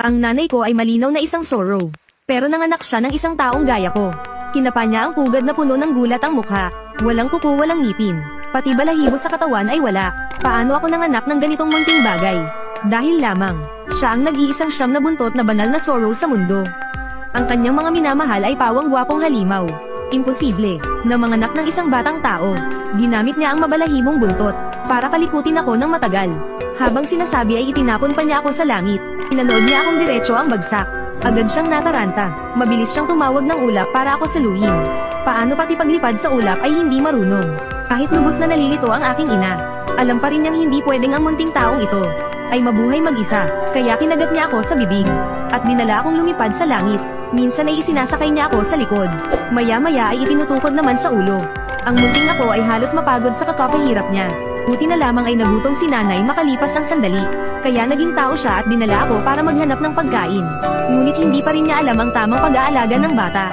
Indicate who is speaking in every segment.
Speaker 1: Ang nanay ko ay malinaw na isang sorrow. Pero nanganak siya ng isang taong gaya ko. Kinapa niya ang pugad na puno ng gulat ang mukha. Walang kuko, walang ngipin. Pati balahibo sa katawan ay wala. Paano ako nanganak ng ganitong munting bagay? Dahil lamang, siya ang nag-iisang siyam na buntot na banal na sorrow sa mundo. Ang kanyang mga minamahal ay pawang gwapong halimaw. Imposible, na manganak ng isang batang tao. Ginamit niya ang mabalahibong buntot, para kalikutin ako ng matagal. Habang sinasabi ay itinapon pa niya ako sa langit. Pinanood niya akong diretso ang bagsak. Agad siyang nataranta. Mabilis siyang tumawag ng ulap para ako saluhin. Paano pati paglipad sa ulap ay hindi marunong. Kahit lubos na nalilito ang aking ina, alam pa rin niyang hindi pwedeng ang munting taong ito ay mabuhay mag-isa, kaya kinagat niya ako sa bibig. At dinala akong lumipad sa langit. Minsan ay isinasakay niya ako sa likod. Maya-maya ay itinutukod naman sa ulo. Ang munting ako ay halos mapagod sa kakapahirap niya. Buti na lamang ay nagutom si nanay makalipas ang sandali. Kaya naging tao siya at dinala ako para maghanap ng pagkain. Ngunit hindi pa rin niya alam ang tamang pag-aalaga ng bata.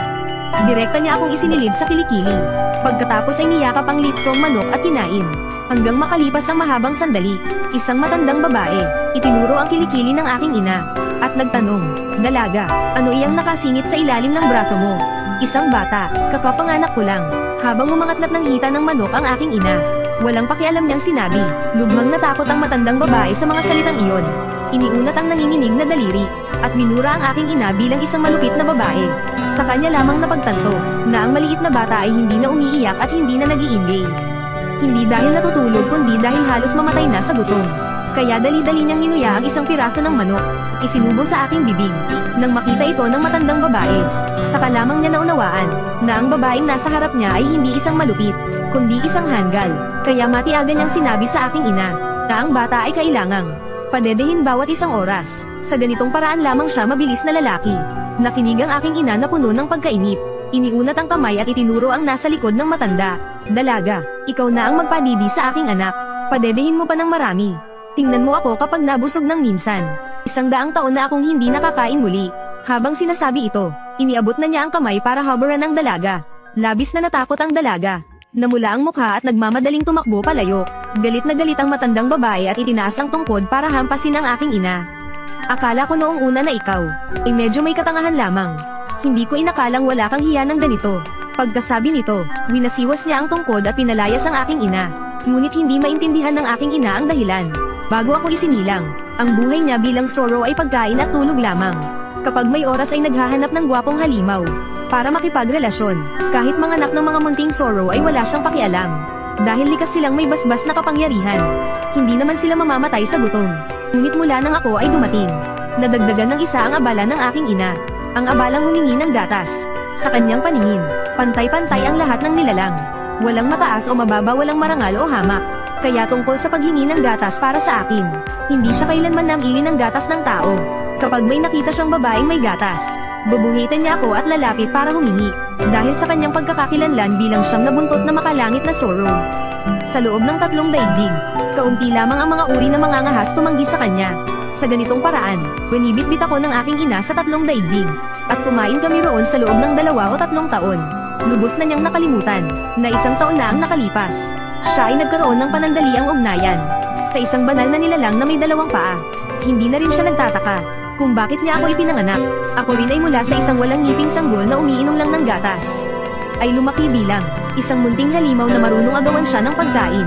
Speaker 1: Direkta niya akong isinilid sa kilikili. Pagkatapos ay niyakap ang litsong manok at kinain. Hanggang makalipas ang mahabang sandali, isang matandang babae, itinuro ang kilikili ng aking ina. At nagtanong, "Dalaga, ano iyang nakasingit sa ilalim ng braso mo?" "Isang bata, kakapanganak ko lang." Habang umangatlat ng hita ng manok ang aking ina, walang pakialam niyang sinabi. Lubhang natakot ang matandang babae sa mga salitang iyon. Iniunat ang nanginginig na daliri, at minura ang aking ina bilang isang malupit na babae. Sa kanya lamang napagtanto, na ang maliit na bata ay hindi na umiiyak at hindi na nag-iingay. Hindi dahil natutulog kundi dahil halos mamatay na sa gutom. Kaya dali-dali niyang ninuya ang isang piraso ng manok, isinubo sa aking bibig. Nang makita ito ng matandang babae, saka lamang niya naunawaan, na ang babaeng nasa harap niya ay hindi isang malupit, kundi isang hanggal. Kaya matiagan niyang sinabi sa aking ina, na ang bata ay kailangang padedehin bawat isang oras. Sa ganitong paraan lamang siya mabilis na lalaki. Nakinig ang aking ina na puno ng pagkainip. Iniunat ang kamay at itinuro ang nasa likod ng matanda. "Dalaga, ikaw na ang magpadidi sa aking anak. Padedehin mo pa ng marami. Tingnan mo ako kapag nabusog ng minsan. 100 taon na akong hindi nakakain muli." Habang sinasabi ito, iniabot na niya ang kamay para habaran ang dalaga. Labis na natakot ang dalaga. Namula ang mukha at nagmamadaling tumakbo palayo. Galit na galit ang matandang babae at itinaas ang tungkod para hampasin ang aking ina. "Akala ko noong una na ikaw ay medyo may katangahan lamang. Hindi ko inakalang wala kang hiya ng ganito." Pagkasabi nito, winasiwas niya ang tungkod at pinalayas ang aking ina. Ngunit hindi maintindihan ng aking ina ang dahilan. Bago ako isinilang, ang buhay niya bilang sorrow ay pagkain at tulog lamang. Kapag may oras ay naghahanap ng gwapong halimaw para makipagrelasyon. Kahit manganak ng mga munting sorrow ay wala siyang pakialam. Dahil likas silang may basbas na kapangyarihan. Hindi naman sila mamamatay sa gutom. Ngunit mula nang ako ay dumating, nadagdagan ng isa ang abala ng aking ina. Ang abalang humingi ng gatas. Sa kanyang paningin, pantay-pantay ang lahat ng nilalang. Walang mataas o mababa, walang marangal o hamak. Kaya tungkol sa paghingi ng gatas para sa akin, hindi siya kailanman namili ng gatas ng tao. Kapag may nakita siyang babaeng may gatas, bubuhitin niya ako at lalapit para humingi. Dahil sa kanyang pagkakakilanlan bilang siyam na buntot na makalangit na sorrow. Sa loob ng 3 daigdig, kaunti lamang ang mga uri ng mga ngahas tumanggi sa kanya. Sa ganitong paraan, binibitbit ako ng aking ina sa 3 daigdig. At kumain kami roon sa loob ng 2 o 3 taon. Lubos na niyang nakalimutan, na 1 taon na ang nakalipas. Siya ay nagkaroon ng panandaliang ugnayan sa isang banal na nilalang na may 2 paa. Hindi na rin siya nagtataka kung bakit niya ako ipinanganak. Ako rin ay mula sa isang walang ngiping sanggol na umiinom lang ng gatas. Ay lumaki bilang isang munting halimaw na marunong agawan siya ng pagkain.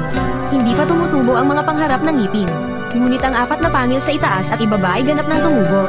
Speaker 1: Hindi pa tumutubo ang mga pangharap ng ngipin. Ngunit ang 4 na pangil sa itaas at ibaba ay ganap ng tumubo.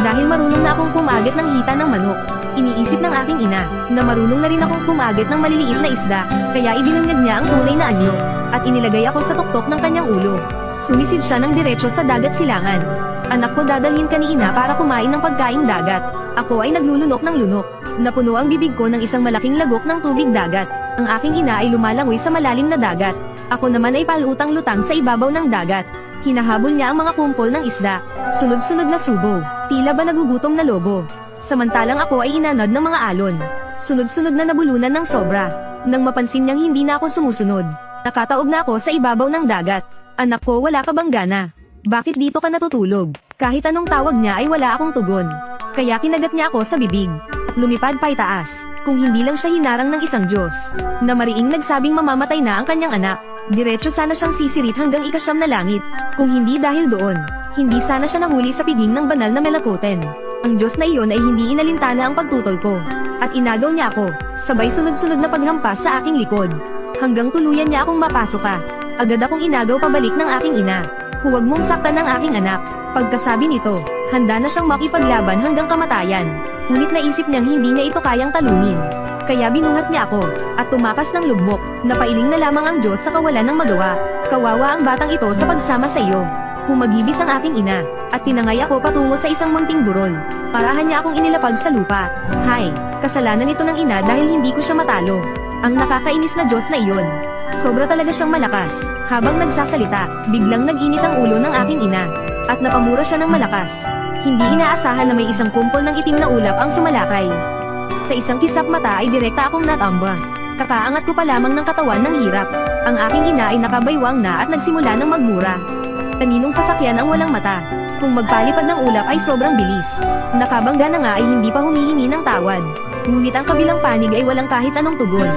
Speaker 1: Dahil marunong na akong kumagit ng hita ng manok, iniisip ng aking ina na marunong na rin akong kumagit ng maliliit na isda. Kaya ibinunyag niya ang tunay na anyo at inilagay ako sa tuktok ng kanyang ulo. Sumisid siya ng diretso sa dagat silangan. "Anak ko, dadalhin ka ni ina para kumain ng pagkaing dagat." Ako ay naglulunok ng lunok. Napuno ang bibig ko ng isang malaking lagok ng tubig dagat. Ang aking ina ay lumalangoy sa malalim na dagat. Ako naman ay palutang-lutang sa ibabaw ng dagat. Hinahabol niya ang mga kumpol ng isda. Sunod-sunod na subo. Tila ba nagugutom na lobo. Samantalang ako ay inanod ng mga alon. Sunod-sunod na nabulunan ng sobra. Nang mapansin niyang hindi na ako sumusunod, nakataob na ako sa ibabaw ng dagat. "Anak ko, wala ka bang gana? Bakit dito ka natutulog?" Kahit anong tawag niya ay wala akong tugon. Kaya kinagat niya ako sa bibig. Lumipad pa itaas. Kung hindi lang siya hinarang ng isang Diyos na mariing nagsabing mamamatay na ang kanyang anak, diretso sana siyang sisirit hanggang ika9 na langit. Kung hindi dahil doon, Hindi sana siya nahuli sa piging ng banal na Melakoten. Ang Diyos na iyon ay hindi inalintana ang pagtutol ko. At inagaw niya ako, sabay sunod-sunod na paghampas sa aking likod. Hanggang tuluyan niya akong mapasoka. Agad akong inagaw pabalik ng aking ina. Huwag mong saktan ang aking anak. Pagkasabi nito, handa na siyang makipaglaban hanggang kamatayan. Ngunit naisip niyang hindi niya ito kayang talunin. Kaya binuhat niya ako, at tumakas ng lugmok. Napailing na lamang ang Diyos sa kawalan ng magawa. Kawawa ang batang ito sa pagsama sa iyo. Humagibis ang aking ina, at tinangay ako patungo sa isang munting burol. Parahan niya akong inilapag sa lupa. Hay, kasalanan ito ng ina dahil hindi ko siya matalo. Ang nakakainis na Diyos na iyon. Sobra talaga siyang malakas. Habang nagsasalita, biglang nag-init ang ulo ng aking ina. At napamura siya ng malakas. Hindi inaasahan na may isang kumpol ng itim na ulap ang sumalakay. Sa isang kisap mata ay direkta akong natamba. Kakaangat ko pa lamang ng katawan ng hirap. Ang aking ina ay nakabaywang na at nagsimula ng magmura. Kaninong sasakyan ang walang mata? Kung magpalipad ng ulap ay sobrang bilis. Nakabangga na nga ay hindi pa humihingi ng tawad. Ngunit ang kabilang panig ay walang kahit anong tugon.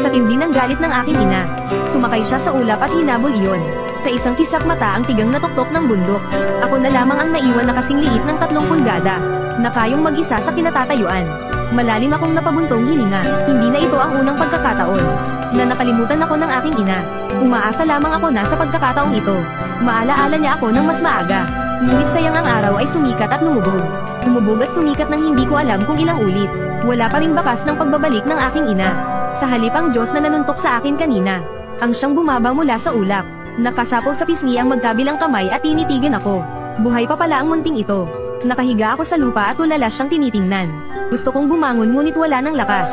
Speaker 1: Sa tindi ng galit ng aking ina, sumakay siya sa ulap at hinabol iyon. Sa isang kisap mata ang tigang na tuktok ng bundok. Ako na lamang ang naiwan na kasing liit ng 3 pulgada. Na kayong mag-isa sa kinatatayuan. Malalim akong napabuntong hininga. Hindi na ito ang unang pagkakataon na nakalimutan ako ng aking ina. Umaasa lamang ako na sa pagkakataong ito, maalaala niya ako ng mas maaga. Ngunit sayang ang araw ay sumikat at lumubog. Lumubog at sumikat nang hindi ko alam kung ilang ulit. Wala pa rin bakas ng pagbabalik ng aking ina. Sa halip ang Diyos na nanuntok sa akin kanina. Ang siyang bumaba mula sa ulap. Nakasapaw sa pisngi ang magkabilang kamay at tinitigan ako. Buhay pa pala ang munting ito. Nakahiga ako sa lupa at tulala siyang tinitingnan. Gusto kong bumangon ngunit wala ng lakas.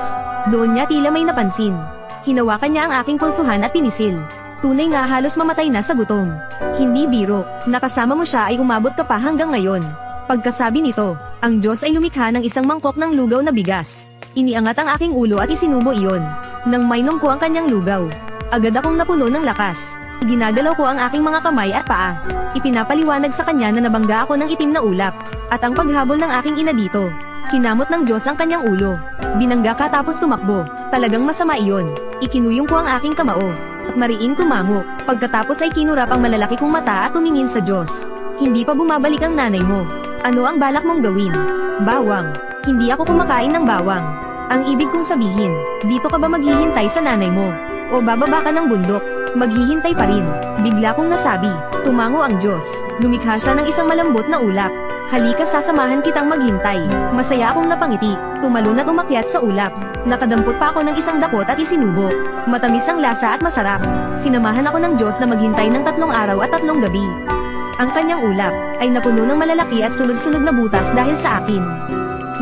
Speaker 1: Doon niya tila may napansin. Hinawakan niya ang aking pulsuhan at pinisil. Tunay nga halos mamatay na sa gutom. Hindi biro, nakasama mo siya ay umabot ka pa hanggang ngayon. Pagkasabi nito, ang Diyos ay lumikha ng isang mangkok ng lugaw na bigas. Iniangat ang aking ulo at isinubo iyon. Nang mainom ko ang kanyang lugaw, agad akong napuno ng lakas. Ginagalaw ko ang aking mga kamay at paa. Ipinapaliwanag sa kanya na nabangga ako ng itim na ulap. At ang paghabol ng aking ina dito, kinamot ng Diyos ang kanyang ulo. Binangga ka tapos tumakbo. Talagang masama iyon. Ikinuyong ko ang aking kamao. At mariin tumango. Pagkatapos ay kinurap ang malalaki kong mata at tumingin sa Diyos. Hindi pa bumabalik ang nanay mo. Ano ang balak mong gawin? Bawang. Hindi ako kumakain ng bawang. Ang ibig kong sabihin, dito ka ba maghihintay sa nanay mo? O bababa ka ng bundok? Maghihintay pa rin. Bigla kong nasabi. Tumango ang Diyos. Lumikha siya ng isang malambot na ulap. Halika, sasamahan kitang maghintay. Masaya akong napangiti. Tumalon at umakyat sa ulap. Nakadampot pa ako ng isang dapot at isinubo. Matamis ang lasa at masarap. Sinamahan ako ng Diyos na maghintay ng 3 araw at 3 gabi. Ang kanyang ulap ay napuno ng malalaki at sunod-sunod na butas dahil sa akin.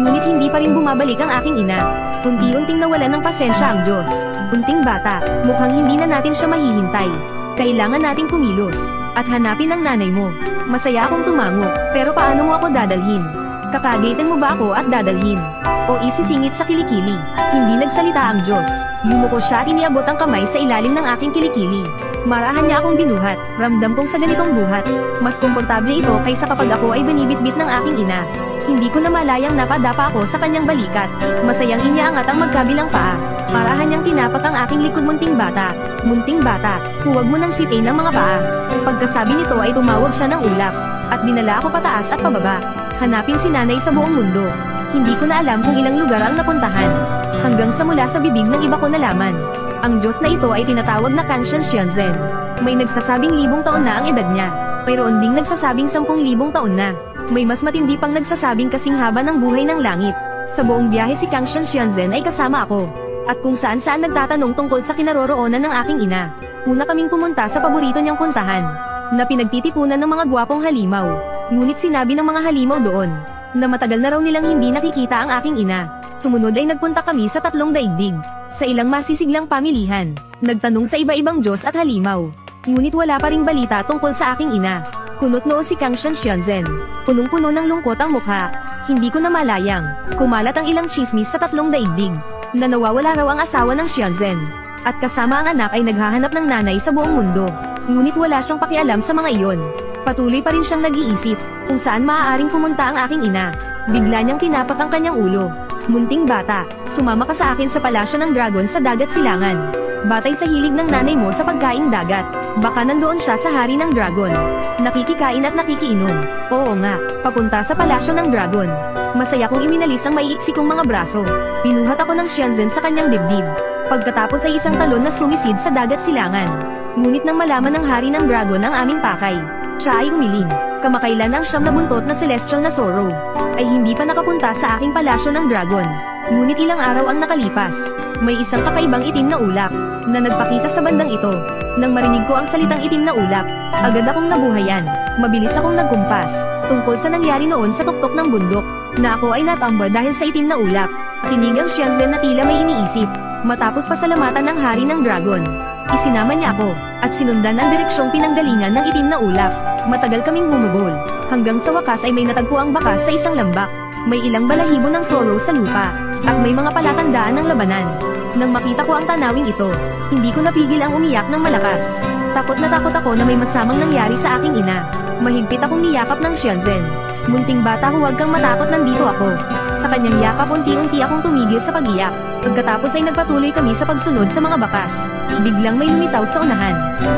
Speaker 1: Ngunit hindi pa rin bumabalik ang aking ina. Unti-unting nawalan ng pasensya ang Diyos. Unting bata, mukhang hindi na natin siya mahihintay. Kailangan nating kumilos at hanapin ang nanay mo. Masaya akong tumango, pero paano mo ako dadalhin? Kakagaitan mo ba ako at dadalhin? O isisingit sa kilikili? Hindi nagsalita ang Diyos. Yumuko siya at iniabot ang kamay sa ilalim ng aking kilikili. Marahan niya akong binuhat. Ramdam kong sa ganitong buhat, mas komportable ito kaysa kapag ako ay binibitbit ng aking ina. Hindi ko na malayang napadapa ako sa kanyang balikat. Masayang iniangat ang magkabilang paa. Marahan niyang tinapak ang aking likod. Munting bata. Munting bata, huwag mo nang sipin ang mga paa. Pagkasabi nito ay tumawag siya ng ulap. At dinala ako pataas at pababa. Hanapin si nanay sa buong mundo. Hindi ko na alam kung ilang lugar ang napuntahan. Hanggang sa mula sa bibig ng iba ko nalaman. Ang Diyos na ito ay tinatawag na Kanshon Shionzen. May nagsasabing 1,000 taon na ang edad niya. Mayroon ding nagsasabing 10,000 taon na. May mas matindi pang nagsasabing kasing haba ng buhay ng langit. Sa buong biyahe si Kanshon Shionzen ay kasama ako. At kung saan-saan nagtatanong tungkol sa kinaroroonan ng aking ina. Una kaming pumunta sa paborito niyang puntahan, na pinagtitipunan ng mga gwapong halimaw. Ngunit sinabi ng mga halimaw doon, na matagal na raw nilang hindi nakikita ang aking ina. Sumunod ay nagpunta kami sa 3 daigdig, sa ilang masisiglang pamilihan. Nagtanong sa iba-ibang Diyos at halimaw. Ngunit wala pa ring balita tungkol sa aking ina. Kunot noo si Kanshon Shionzen. Punong-puno ng lungkot ang mukha. Hindi ko na malayang. Kumalat ang ilang chismis sa 3 daigdig. Na nawawala raw ang asawa ng Shionzen. At kasama ang anak ay naghahanap ng nanay sa buong mundo. Ngunit wala siyang pakialam sa mga iyon. Patuloy pa rin siyang nag-iisip kung saan maaaring pumunta ang aking ina. Bigla niyang tinapak ang kanyang ulo. Munting bata, sumama ka sa akin sa palasyo ng dragon sa dagat silangan. Batay sa hilig ng nanay mo sa pagkaing dagat, baka nandoon siya sa hari ng dragon. Nakikikain at nakikiinom. Oo nga, papunta sa palasyo ng dragon. Masaya kong iminalis ang maiiksi kong mga braso. Binuhat ako ng Shenzhen sa kanyang dibdib. Pagkatapos ay isang talon na sumisid sa dagat silangan. Ngunit nang malaman ng hari ng dragon ang aming pakay, siya ay umiling. Kamakailan ang siyam na buntot na celestial na Zoro ay hindi pa nakapunta sa aking palasyo ng dragon. Ngunit ilang araw ang nakalipas. May isang kakaibang itim na ulap na nagpakita sa bandang ito. Nang marinig ko ang salitang itim na ulap, agad akong nabuhayan. Mabilis akong nagkumpas tungkol sa nangyari noon sa tuktok ng bundok na ako ay natamba dahil sa itim na ulap. Tinig ang Shenzhen na tila may iniisip. Matapos pasalamatan ng hari ng dragon, isinama niya ako at sinundan ang direksyong pinanggalingan ng itim na ulap. Matagal kaming humubol hanggang sa wakas ay may natagpo ang bakas sa isang lambak. May ilang balahibo ng Zoro sa lupa at may mga palatandaan ng labanan. Nang makita ko ang tanawing ito, hindi ko napigil ang umiyak ng malakas. Takot na takot ako na may masamang nangyari sa aking ina. Mahigpit akong niyakap ng Shenzhen. Munting bata, huwag kang matakot, nandito ako. Sa kanyang yakap unti-unti akong tumigil sa pag-iyak. Pagkatapos ay nagpatuloy kami sa pagsunod sa mga bakas. Biglang may lumitaw sa unahan.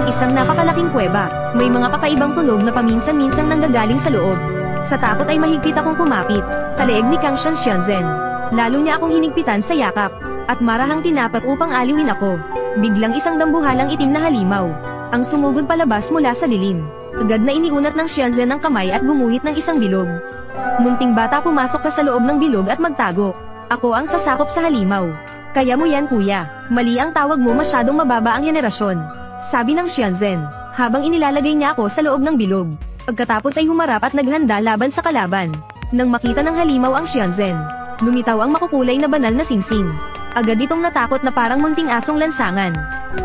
Speaker 1: Isang napakalaking kuweba. May mga kakaibang tunog na paminsan-minsang nanggagaling sa loob. Sa takot ay mahigpit akong kumapit sa leeg ni Kangshan Shenzhen. Lalo niya akong hinigpitan sa yakap at marahang tinapat upang aliwin ako. Biglang isang dambuhalang itim na halimaw ang sumugod palabas mula sa dilim. Agad na iniunat ng Shenzhen ang kamay at gumuhit ng isang bilog. Munting bata, pumasok ka sa loob ng bilog at magtago. Ako ang sasakop sa halimaw. Kaya mo yan, kuya. Mali ang tawag mo, masyadong mababa ang henerasyon, sabi ng Shenzhen habang inilalagay niya ako sa loob ng bilog. Pagkatapos ay humarap at naghanda laban sa kalaban. Nang makita ng halimaw ang Shenzhen, lumitaw ang makukulay na banal na singsing. Agad itong natakot na parang munting asong lansangan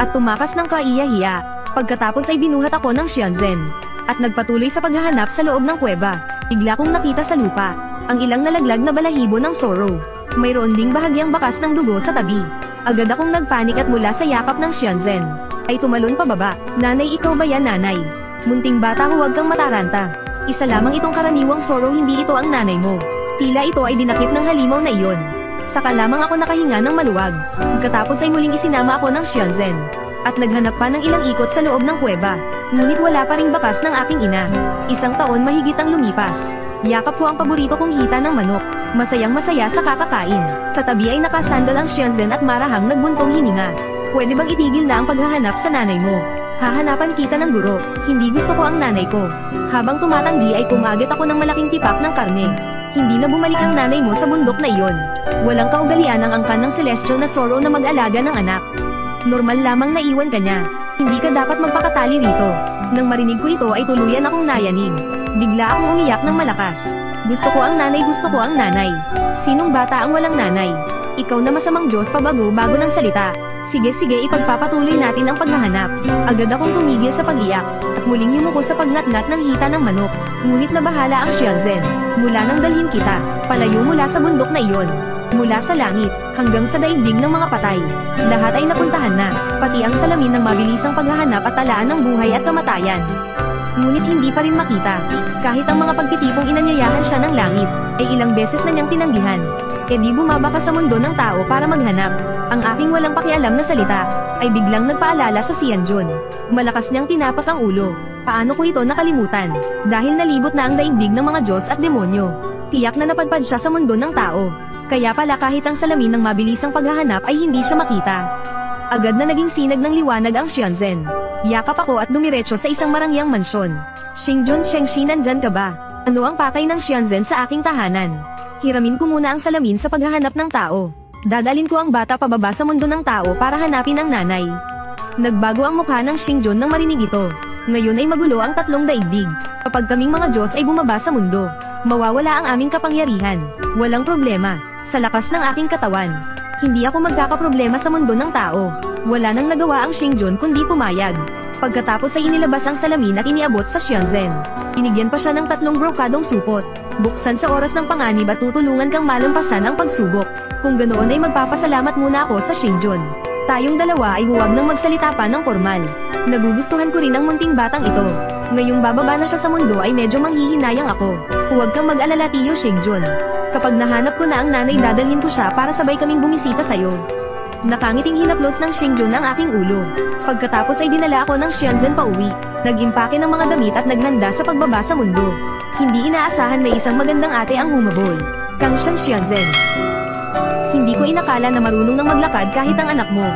Speaker 1: at tumakas ng kaiya-hiya. Pagkatapos ay binuhat ako ng Shenzhen at nagpatuloy sa paghahanap sa loob ng kuweba. Bigla kong nakita sa lupa ang ilang nalaglag na balahibo ng Zoro. Mayroon ding bahagyang bakas ng dugo sa tabi. Agad akong nagpanik at mula sa yakap ng Shenzhen ay tumalon pababa. Nanay, ikaw ba yan, nanay? Munting bata, huwag kang mataranta. Isa lamang itong karaniwang Zoro, hindi ito ang nanay mo. Tila ito ay dinakip ng halimaw na iyon. Saka lamang ako nakahinga ng maluwag. Pagkatapos ay muling isinama ako ng Shenzhen at naghanap pa ng ilang ikot sa loob ng kuweba. Ngunit wala pa ring bakas ng aking ina. Isang taon mahigit ang lumipas. Yakap ko ang paborito kong hita ng manok. Masayang masaya sa kakakain. Sa tabi ay nakasandal ang Shenzhen at marahang nagbuntong hininga. Pwede bang itigil na ang paghahanap sa nanay mo? Hahanapan kita ng guro. Hindi gusto ko ang nanay ko. Habang tumatanggi ay kumagit ako ng malaking tipak ng karne. Hindi na bumalik ang nanay mo sa bundok na iyon. Walang kaugalian ang angkan ng celestial na Zoro na mag-alaga ng anak. Normal lamang naiwan ka niya. Hindi ka dapat magpakatali rito. Nang marinig ko ito ay tuluyan akong nayanig. Bigla akong umiyak ng malakas. Gusto ko ang nanay, gusto ko ang nanay. Sinong bata ang walang nanay? Ikaw na masamang Diyos, pabago-bago ng salita. Sige, ipagpapatuloy natin ang paghahanap. Agad akong tumigil sa pag-iyak at muling yumuko sa pagnat-ngat ng hita ng manok. Ngunit nabahala ang Shenzhen. Mula nang dalhin kita, palayo mula sa bundok na iyon. Mula sa langit, hanggang sa daigdig ng mga patay. Lahat ay napuntahan na, pati ang salamin ng mabilisang paghahanap at talaan ng buhay at kamatayan. Ngunit hindi pa rin makita. Kahit ang mga pagtitipong inanyayahan siya ng langit, ay ilang beses na niyang tinanggihan. E di bumaba ka sa mundo ng tao para maghanap. Ang aking walang pakialam na salita, ay biglang nagpaalala sa Xianjun. Malakas niyang tinapak ang ulo. Paano ko ito nakalimutan? Dahil nalibot na ang daigdig ng mga Diyos at demonyo. Tiyak na napadpad siya sa mundo ng tao. Kaya pala kahit ang salamin ng mabilisang paghahanap ay hindi siya makita. Agad na naging sinag ng liwanag ang Shenzhen. Yakap ako at dumiretso sa isang marangyang mansyon. Xingjun, Shengxi, nandyan ka ba? Ano ang pakay ng Shenzhen sa aking tahanan? Hiramin ko muna ang salamin sa paghahanap ng tao. Dadalin ko ang bata pababa sa mundo ng tao para hanapin ang nanay. Nagbago ang mukha ng Xingjun nang marinig ito. Ngayon ay magulo ang tatlong daigdig. Kapag kaming mga Diyos ay bumaba sa mundo, mawawala ang aming kapangyarihan. Walang problema. Sa lakas ng aking katawan, hindi ako magkakaproblema sa mundo ng tao. Wala nang nagawa ang Xingjun kundi pumayag. Pagkatapos ay inilabas ang salamin at iniabot sa Shenzhen. Binigyan pa siya ng 3 brokadong supot. Buksan sa oras ng panganib at tutulungan kang malampasan ang pagsubok. Kung ganoon ay magpapasalamat muna ako sa Xingjun. Tayong dalawa ay huwag nang magsalita pa ng formal. Nagugustuhan ko rin ang munting batang ito. Ngayong bababa na siya sa mundo ay medyo manghihinayang ako. Huwag kang mag-alala, Tiyo Xingjun. Kapag nahanap ko na ang nanay, dadalhin ko siya para sabay kaming bumisita sa'yo. Nakangiting hinaplos ng Xingjun ang aking ulo. Pagkatapos ay dinala ako ng Xianzhen pauwi. Nag-impake ng mga damit at naghanda sa pagbaba sa mundo. Hindi inaasahan may isang magandang ate ang humabol. Kang Xianzhen. Hindi ko inakala na marunong nang maglakad kahit ang anak mo.